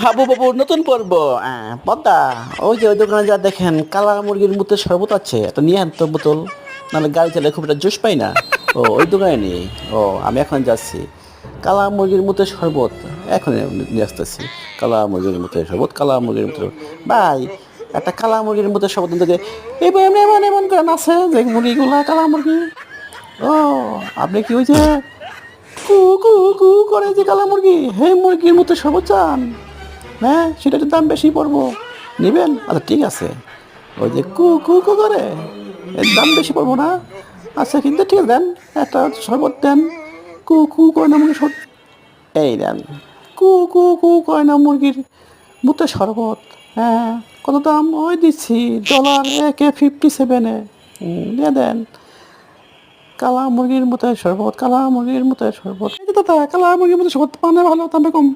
হাবু বাবু নতুন পর্ব পদ্মা ওই যে ওই দোকানে যা দেখেন কালা মুরগির মুতের শরবত আছে তো নিয়ে আন তো বোতল, নাহলে গাড়ি চালালে খুব একটা জোশ পাই না। ও ওই দোকানে নেই। ও আমি এখন যাচ্ছি। কালা মুরগির মুতের শরবত এখন নিয়ে আসতেছি। কালা মুরগির মুতের শরবত, কালা মুরগির মুতের ভাই, একটা কালা মুরগির মুতের শরবত থেকে এবার এমন এমন এমন করে নাচে যে মুরগিগুলা কালা মুরগি। ও আপনি কি ওই যে কু কু কু করে যে কালা মুরগি, হে মুরগির মতো শরবত চান? হ্যাঁ, সেটার দাম বেশি পড়বো, নেবেন? আচ্ছা ঠিক আছে। ওই যে কু কু কু করে, এর দাম বেশি পড়বো না। আচ্ছা কিন্তু ঠিক আছে, দেন একটা শরবত দেন। কু কু করে না মুরগির শরবত, এই দেন। কু কু কু করে না মুরগির মুতে শরবত। হ্যাঁ, কত দাম? ওই দিচ্ছি $1.57 দিয়ে দেন। কালা মুরগির মতো শরবত, কালা মুরগির মতো শরবত। এই যে দাদা, কালা মুরগির মতো শরবত পানে ভালো, দামটা কম।